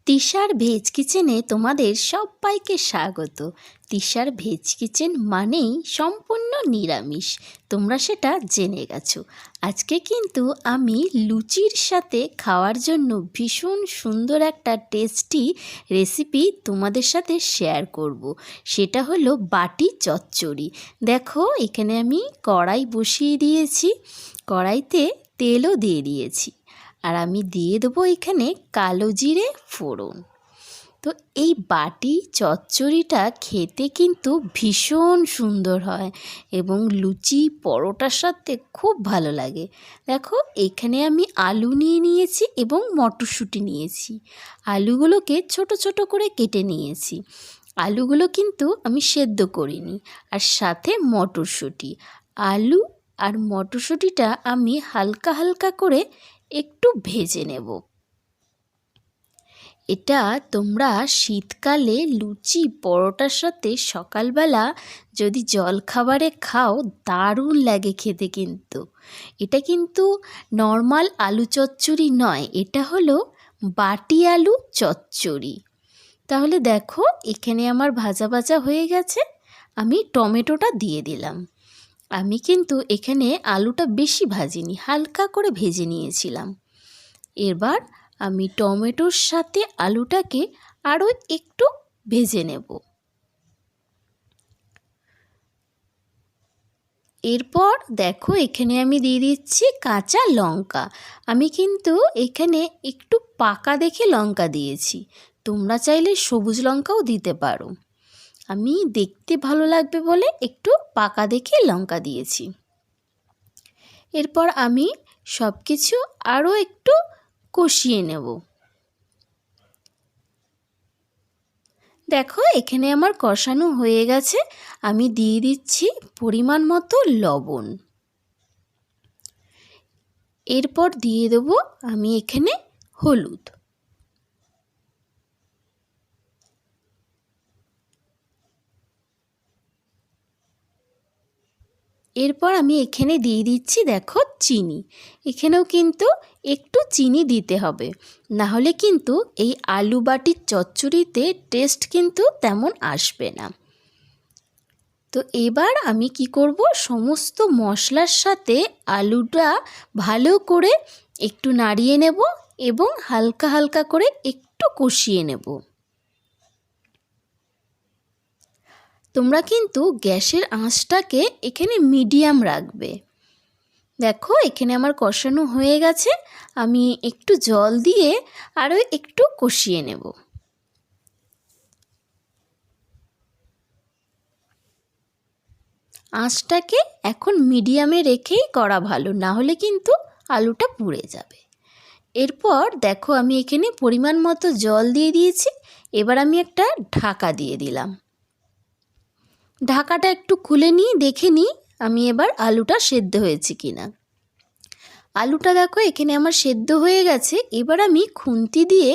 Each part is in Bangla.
তিশার ভেজ কিচেনে তোমাদের সবাইকে স্বাগত। তিশার ভেজ কিচেন মানেই সম্পূর্ণ নিরামিষ, তোমরা সেটা জেনে গেছো। আজকে কিন্তু আমি লুচির সাথে খাওয়ার জন্য ভীষণ সুন্দর একটা টেস্টি রেসিপি তোমাদের সাথে শেয়ার করব। সেটা হলো বাটি চচ্চড়ি। দেখো এখানে আমি কড়াই বসিয়ে দিয়েছি, কড়াইতে তেলও দিয়ে দিয়েছি, আর আমি দিয়ে দেবো এখানে কালো জিরে ফোড়ন। তো এই বাটি চচ্চড়িটা খেতে কিন্তু ভীষণ সুন্দর হয় এবং লুচি পরোটার সাথে খুব ভালো লাগে। দেখো এখানে আমি আলু নিয়ে নিয়েছি এবং মটরশুঁটি নিয়েছি। আলুগুলোকে ছোট ছোট করে কেটে নিয়েছি। আলুগুলো কিন্তু আমি সেদ্ধ করিনি। আর সাথে মটরশুঁটি, আলু আর মটরশুঁটিটা আমি হালকা হালকা করে একটু ভেজে নেব। এটা তোমরা শীতকালে লুচি পরোটার সাথে সকালবেলা যদি জলখাবারে খাও দারুণ লাগে খেতে। কিন্তু এটা কিন্তু নর্মাল আলু চচ্চড়ি নয়, এটা হলো বাটি আলু চচ্চড়ি। তাহলে দেখো এখানে আমার ভাজা ভাজা হয়ে গেছে, আমি টমেটোটা দিয়ে দিলাম। আমি কিন্তু এখানে আলুটা বেশি ভাজিনি, হালকা করে ভেজে নিয়েছিলাম। এবার আমি টমেটোর সাথে আলুটাকে আরও একটু ভেজে নেব। এরপর দেখো এখানে আমি দিয়ে দিচ্ছি কাঁচা লঙ্কা। আমি কিন্তু এখানে একটু পাকা দেখে লঙ্কা দিয়েছি, তোমরা চাইলে সবুজ লঙ্কাও দিতে পারো। আমি দেখতে ভালো লাগবে বলে একটু পাকা দেখে লঙ্কা দিয়েছি। এরপর আমি সব কিছু আরও একটু কষিয়ে নেব। দেখো এখানে আমার কষানো হয়ে গেছে, আমি দিয়ে দিচ্ছি পরিমাণ মতো লবণ। এরপর দিয়ে দেব আমি এখানে হলুদ। এরপর আমি এখানে দিয়ে দিচ্ছি দেখো চিনি। এখানেও কিন্তু একটু চিনি দিতে হবে, না হলে কিন্তু এই আলু বাটির চচ্চড়িতে টেস্ট কিন্তু তেমন আসবে না। তো এবার আমি কি করব, সমস্ত মশলার সাথে আলুটা ভালো করে একটু নাড়িয়ে নেব এবং হালকা হালকা করে একটু কষিয়ে নেব। তোমরা কিন্তু গ্যাসের আঁচটাকে এখানে মিডিয়াম রাখবে। দেখো এখানে আমার কষানো হয়ে গেছে, আমি একটু জল দিয়ে আরও একটু কষিয়ে নেব। আঁচটাকে এখন মিডিয়ামে রেখেই করা ভালো, না হলে কিন্তু আলুটা পুড়ে যাবে। এরপর দেখো আমি এখানে পরিমাণ মতো জল দিয়ে দিয়েছি। এবার আমি একটা ঢাকা দিয়ে দিলাম। ঢাকাটা একটু খুলে নিই, দেখে নিই আমি এবার আলুটা সেদ্ধ হয়েছে কিনা। আলুটা দেখো এখানে আমার সেদ্ধ হয়ে গেছে। এবার আমি খুন্তি দিয়ে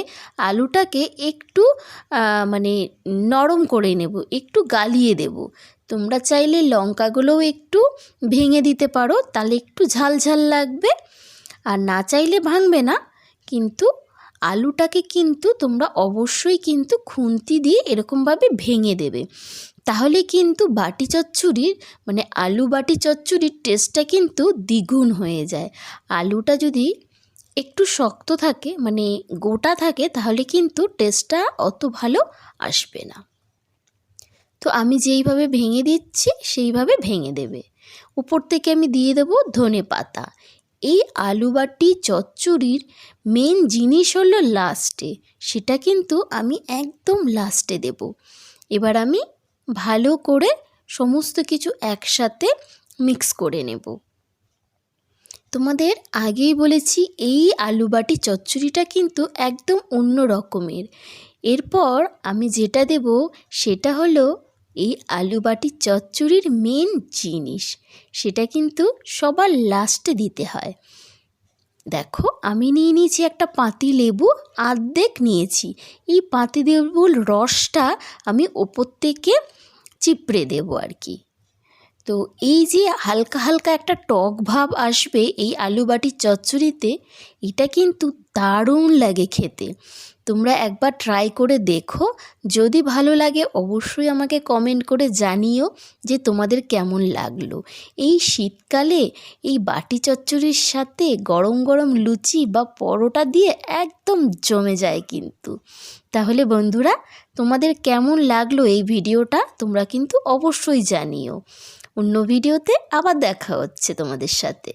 আলুটাকে একটু মানে নরম করে নেব, একটু গালিয়ে দেব। তোমরা চাইলে লঙ্কাগুলোও একটু ভেঙে দিতে পারো, তাহলে একটু ঝাল ঝাল লাগবে। আর না চাইলে ভাঙবে না, কিন্তু আলুটাকে কিন্তু তোমরা অবশ্যই কিন্তু খুন্তি দিয়ে এরকমভাবে ভেঙে দেবে, তাহলে কিন্তু বাটি চচ্চড়ির মানে আলু বাটি চচ্চড়ির টেস্টটা কিন্তু দ্বিগুণ হয়ে যায়। আলুটা যদি একটু শক্ত থাকে মানে গোটা থাকে, তাহলে কিন্তু টেস্টটা অত ভালো আসবে না। তো আমি যেইভাবে ভেঙে দিচ্ছি সেইভাবে ভেঙে দেবে। উপর থেকে আমি দিয়ে দেবো ধনে পাতা। এই আলু বাটি চচ্চড়ির মেন জিনিস হলো লাস্টে, সেটা কিন্তু আমি একদম লাস্টে দেব। এবার আমি ভালো করে সমস্ত কিছু একসাথে মিক্স করে নেব। তোমাদের আগেই বলেছি এই আলু বাটি চচ্চড়িটা কিন্তু একদম অন্য রকমের। এরপর আমি যেটা দেব সেটা হলো এই আলু বাটি চচ্চড়ির মেন জিনিস, সেটা কিন্তু সবার লাস্টে দিতে হয়। দেখো আমি নিয়ে নিয়েছি একটা পাতি লেবু, অর্ধেক নিয়েছি। এই পাতি লেবুর রসটা আমি ওপর থেকে চিপড়ে দেবো আর কি। তো এই যে হালকা হালকা একটা টক ভাব আসবে এই আলু বাটির চচ্চড়িতে, এটা কিন্তু দারুণ লাগে খেতে। তোমরা একবার ট্রাই করে দেখো, যদি ভালো লাগে অবশ্যই আমাকে কমেন্ট করে জানিও যে তোমাদের কেমন লাগলো। এই শীতকালে এই বাটি চচ্চড়ির সাথে গরম গরম লুচি বা পরোটা দিয়ে একদম জমে যায় কিন্তু। তাহলে বন্ধুরা, তোমাদের কেমন লাগলো এই ভিডিওটা তোমরা কিন্তু অবশ্যই জানিও। অন্য ভিডিওতে আবার দেখা হচ্ছে তোমাদের সাথে।